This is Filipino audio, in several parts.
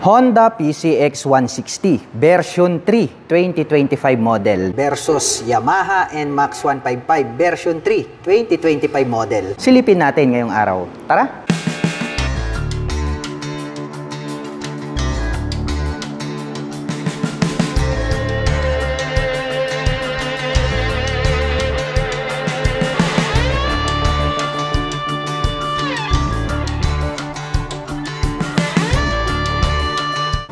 Honda PCX 160 version 3 2025 model versus Yamaha NMAX 155 version 3 2025 model. Silipin natin ngayong araw. Tara!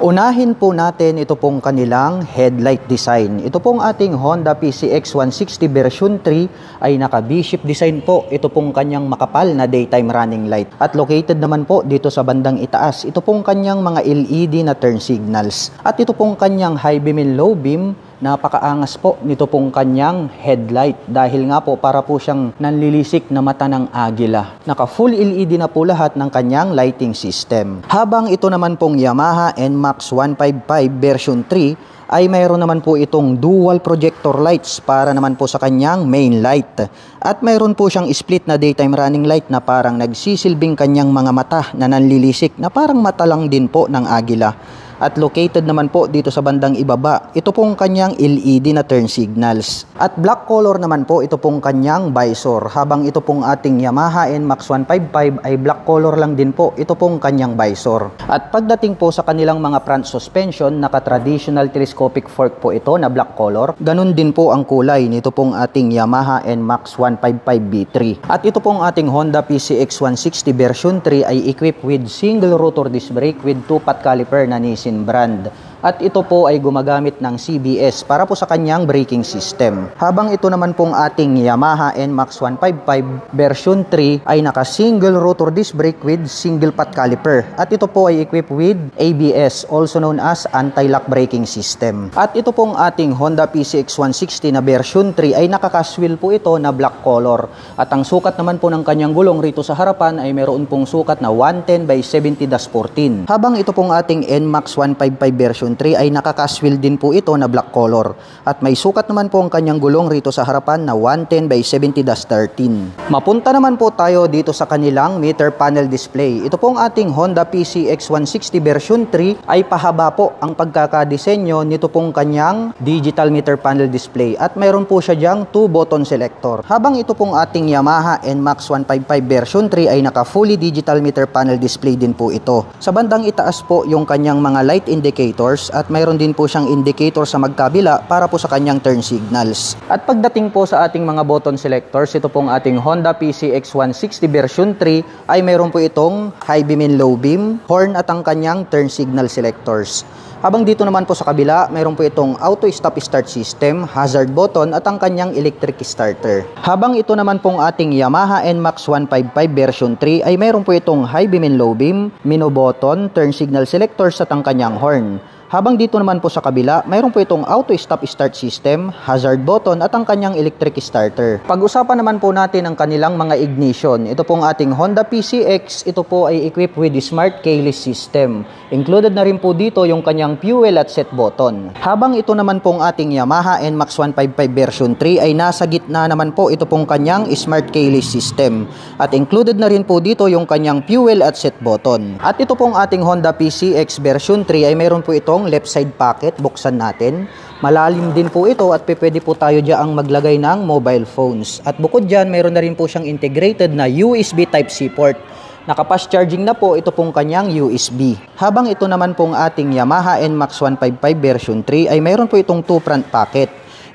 Unahin po natin ito pong kanilang headlight design. Ito pong ating Honda PCX 160 version 3 ay naka V-shape design po. Ito pong kanyang makapal na daytime running light. At located naman po dito sa bandang itaas, ito pong kanyang mga LED na turn signals. At ito pong kanyang high beam and low beam. Napakaangas po nito pong kanyang headlight dahil nga po para po siyang nanlilisik na mata ng agila. Naka full LED na po lahat ng kanyang lighting system. Habang ito naman pong Yamaha NMAX 155 version 3 ay mayroon naman po itong dual projector lights para naman po sa kanyang main light. At mayroon po siyang split na daytime running light na parang nagsisilbing kanyang mga mata na nanlilisik na parang mata lang din po ng agila. At located naman po dito sa bandang ibaba, ito pong kanyang LED na turn signals. At black color naman po ito pong kanyang visor. Habang ito pong ating Yamaha NMAX 155 ay black color lang din po ito pong kanyang visor. At pagdating po sa kanilang mga front suspension, naka-traditional telescopic fork po ito na black color. Ganun din po ang kulay nito pong ating Yamaha NMAX 155 V3. At ito pong ating Honda PCX 160 version 3 ay equipped with single rotor disc brake with 2-pot caliper na Nissin brand. At ito po ay gumagamit ng CBS para po sa kanyang braking system. Habang ito naman pong ating Yamaha NMAX 155 version 3 ay naka single rotor disc brake with single pot caliper. At ito po ay equipped with ABS, also known as anti-lock braking system. At ito pong ating Honda PCX 160 na version 3 ay naka-casual po ito na black color. At ang sukat naman po ng kanyang gulong rito sa harapan ay meron pong sukat na 110 by 70-14. Habang ito pong ating NMAX 155 version 3 ay naka-casual din po ito na black color. At may sukat naman po ang kanyang gulong rito sa harapan na 110 by 70-13. Mapunta naman po tayo dito sa kanilang meter panel display. Ito pong ating Honda PCX 160 version 3 ay pahaba po ang pagkakadesenyo nito pong kanyang digital meter panel display. At mayroon po siya diyang 2 button selector. Habang ito pong ating Yamaha NMAX 155 version 3 ay naka fully digital meter panel display din po ito. Sa bandang itaas po yung kanyang mga light indicators at mayroon din po siyang indicator sa magkabila para po sa kanyang turn signals. At pagdating po sa ating mga button selectors, ito pong ating Honda PCX 160 version 3 ay mayroon po itong high beam and low beam, horn at ang kanyang turn signal selectors. Habang dito naman po sa kabila, mayroon po itong auto stop start system, hazard button at ang kanyang electric starter. Habang ito naman pong ating Yamaha NMAX 155 version 3 ay mayroon po itong high beam and low beam, menu button, turn signal selectors at ang kanyang horn. Habang dito naman po sa kabila, mayroon po itong auto stop start system, hazard button at ang kanyang electric starter. Pag-usapan naman po natin ang kanilang mga ignition. Ito pong ating Honda PCX, ito po ay equipped with the smart keyless system. Included na rin po dito yung kanyang fuel at set button. Habang ito naman pong ating Yamaha NMAX 155 version 3 ay nasa gitna naman po ito pong kanyang smart keyless system. At included na rin po dito yung kanyang fuel at set button. At ito pong ating Honda PCX version 3 ay mayroon po itong left side pocket, buksan natin. Malalim din po ito at pwede po tayo diyaang maglagay ng mobile phones. At bukod dyan, mayroon na rin po siyang integrated na USB Type-C port. Naka-fast charging na po ito pong kanyang USB. Habang ito naman pong ating Yamaha NMAX 155 version 3 ay mayroon po itong 2 front pocket.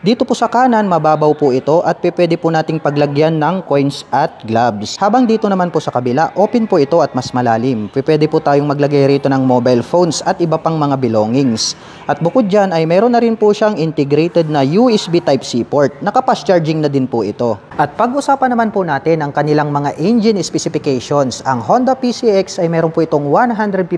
Dito po sa kanan, mababaw po ito at pwede po nating paglagyan ng coins at gloves. Habang dito naman po sa kabila, open po ito at mas malalim. Pwede po tayong maglagay rito ng mobile phones at iba pang mga belongings. At bukod dyan ay meron na rin po siyang integrated na USB Type-C port. Naka-fast charging na din po ito. At pag-usapan naman po natin ang kanilang mga engine specifications. Ang Honda PCX ay meron po itong 157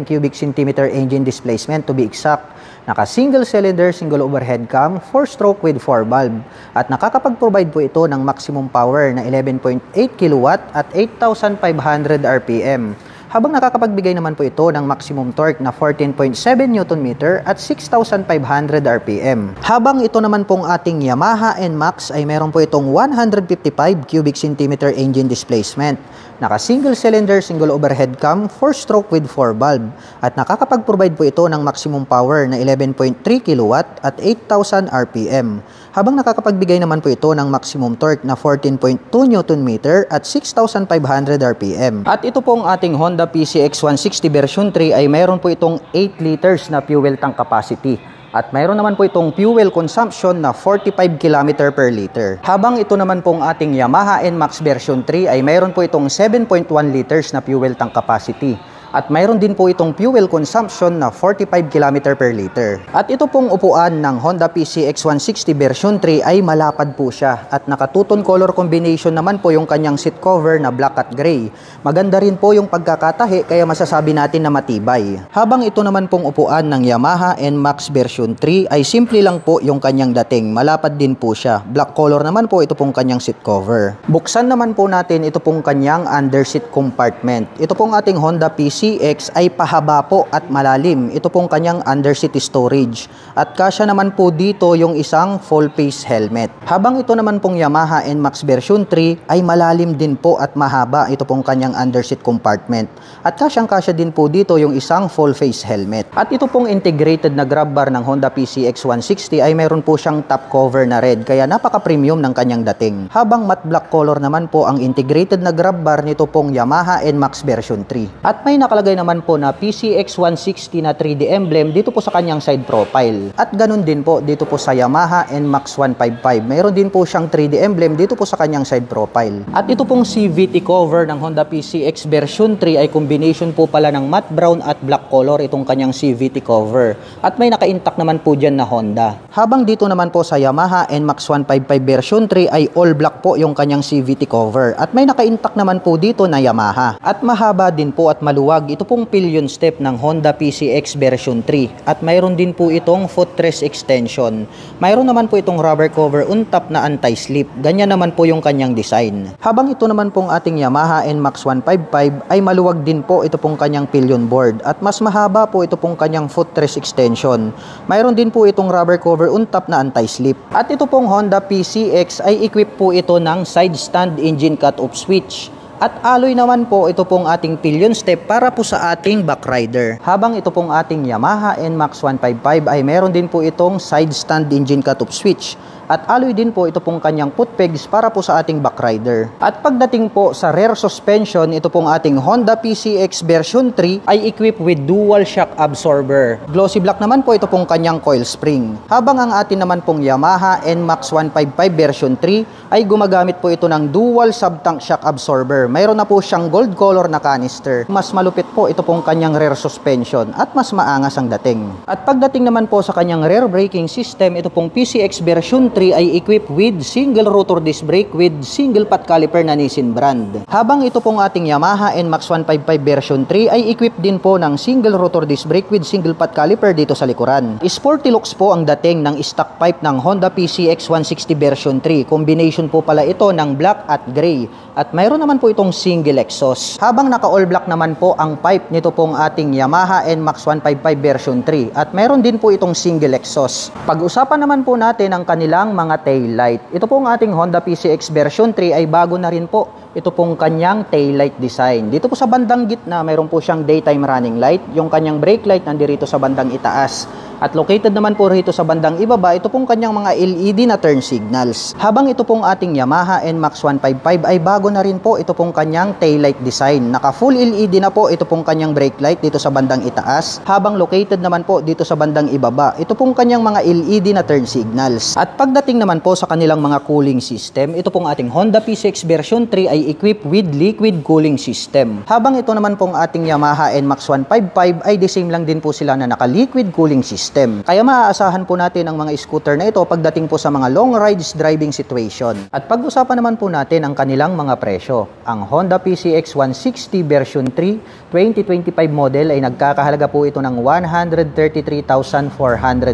cubic centimeter engine displacement to be exact. Naka single cylinder, single overhead cam, 4-stroke with 4 valve. At nakakapag-provide po ito ng maximum power na 11.8 kW at 8,500 RPM. habang nakakapagbigay naman po ito ng maximum torque na 14.7 Nm at 6,500 RPM. Habang ito naman pong ating Yamaha NMAX ay meron po itong 155 cubic centimeter engine displacement. Naka single cylinder, single overhead cam, 4-stroke with 4 valve at nakakapag-provide po ito ng maximum power na 11.3 kW at 8,000 RPM. Habang nakakapagbigay naman po ito ng maximum torque na 14.2 Nm at 6,500 RPM. At ito pong ating Honda PCX 160 version 3 ay mayroon po itong 8 liters na fuel tank capacity. At mayroon naman po itong fuel consumption na 45 km per liter. Habang ito naman pong ating Yamaha NMAX version 3 ay mayroon po itong 7.1 liters na fuel tank capacity. At mayroon din po itong fuel consumption na 45 km per liter. At ito pong upuan ng Honda PCX 160 version 3 ay malapad po siya. At naka-two-tone color combination naman po yung kanyang seat cover na black at gray. Maganda rin po yung pagkakatahi kaya masasabi natin na matibay. Habang ito naman pong upuan ng Yamaha NMAX version 3 ay simple lang po yung kanyang dating. Malapad din po siya. Black color naman po ito pong kanyang seat cover. Buksan naman po natin ito pong kanyang underseat compartment. Ito pong ating Honda PCX ay pahaba po at malalim. Ito pong kanyang underseat storage. At kasya naman po dito yung isang full face helmet. Habang ito naman pong Yamaha NMAX version 3 ay malalim din po at mahaba. Ito pong kanyang underseat compartment. At kasyang-kasya din po dito yung isang full face helmet. At ito pong integrated na grab bar ng Honda PCX 160 ay meron po siyang top cover na red. Kaya napaka-premium ng kanyang dating. Habang matte black color naman po ang integrated na grab bar nito pong Yamaha NMAX version 3. At may nakalagay naman po na PCX 160 na 3D emblem dito po sa kanyang side profile. At ganun din po dito po sa Yamaha NMAX 155. Mayroon din po siyang 3D emblem dito po sa kanyang side profile. At ito pong CVT cover ng Honda PCX version 3 ay combination po pala ng matte brown at black color itong kanyang CVT cover. At may naka-intact naman po dyan na Honda. Habang dito naman po sa Yamaha NMAX 155 version 3 ay all black po yung kanyang CVT cover. At may naka-intact naman po dito na Yamaha. At mahaba din po at maluwag ito pong pillion step ng Honda PCX version 3 at mayroon din po itong footrest extension. Mayroon naman po itong rubber cover on top na anti-slip. Ganyan naman po yung kanyang design. Habang ito naman pong ating Yamaha NMAX 155 ay maluwag din po ito pong kanyang pillion board at mas mahaba po ito pong kanyang footrest extension. Mayroon din po itong rubber cover on top na anti-slip. At ito pong Honda PCX ay equipped po ito ng side stand engine cut-off switch. At alloy naman po ito pong ating pillion step para po sa ating backrider. Habang ito pong ating Yamaha NMAX 155 ay meron din po itong side stand engine cut-off switch. At alloy din po ito pong kanyang foot pegs para po sa ating backrider. At pagdating po sa rear suspension, ito pong ating Honda PCX version 3 ay equipped with dual shock absorber. Glossy black naman po ito pong kanyang coil spring. Habang ang atin naman pong Yamaha NMAX 155 version 3 ay gumagamit po ito ng dual sub-tank shock absorber. Mayroon na po siyang gold color na canister. Mas malupit po ito pong kanyang rear suspension at mas maangas ang dating. At pagdating naman po sa kanyang rear braking system, ito pong PCX version 3 ay equipped with single rotor disc brake with single pot caliper na Nissin brand. Habang ito pong ating Yamaha NMAX 155 version 3 ay equipped din po ng single rotor disc brake with single pot caliper dito sa likuran. Sporty looks po ang dating ng stock pipe ng Honda PCX 160 version 3. Combination po pala ito ng black at gray. At mayroon naman po itong single exhaust. Habang naka all black naman po ang pipe nito pong ating Yamaha NMAX 155 version 3. At mayroon din po itong single exhaust. Pag-usapan naman po natin ang kanilang mga tail light. Ito pong ating Honda PCX version 3 ay bago na rin po. Ito pong kanyang tail light design. Dito po sa bandang gitna, mayroon po siyang daytime running light. Yung kanyang brake light nandirito sa bandang itaas. At located naman po rito sa bandang ibaba, ito pong kanyang mga LED na turn signals. Habang ito pong ating Yamaha NMAX 155 ay bago na rin po ito pong kanyang tail light design. Naka full LED na po ito pong kanyang brake light dito sa bandang itaas. Habang located naman po dito sa bandang ibaba, ito pong kanyang mga LED na turn signals. At pagdating naman po sa kanilang mga cooling system, ito pong ating Honda PCX version 3 ay equipped with liquid cooling system. Habang ito naman pong ating Yamaha NMAX 155 ay the same lang din po sila na naka liquid cooling system. Kaya maaasahan po natin ang mga scooter na ito pagdating po sa mga long rides driving situation. At pag-usapan naman po natin ang kanilang mga mga presyo. Ang Honda PCX 160 version 3, 2025 model ay nagkakahalaga po ito ng 133,400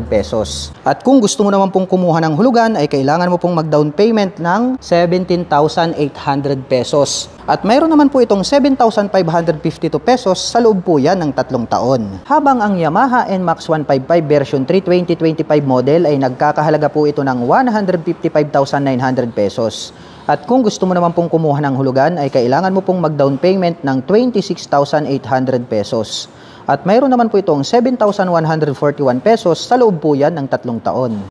pesos. At kung gusto mo naman pong kumuha ng hulugan ay kailangan mo pong mag-down payment ng 17,800 pesos. At mayroon naman po itong 7,552 pesos sa loob po yan ng 3 taon. Habang ang Yamaha NMAX 155 version 3 2025 model ay nagkakahalaga po ito ng 155,900 pesos. At kung gusto mo naman pong kumuha ng hulugan ay kailangan mo pong mag-down payment ng 26,800 pesos. At mayroon naman po itong 7,141 pesos sa loob po yan ng 3 taon.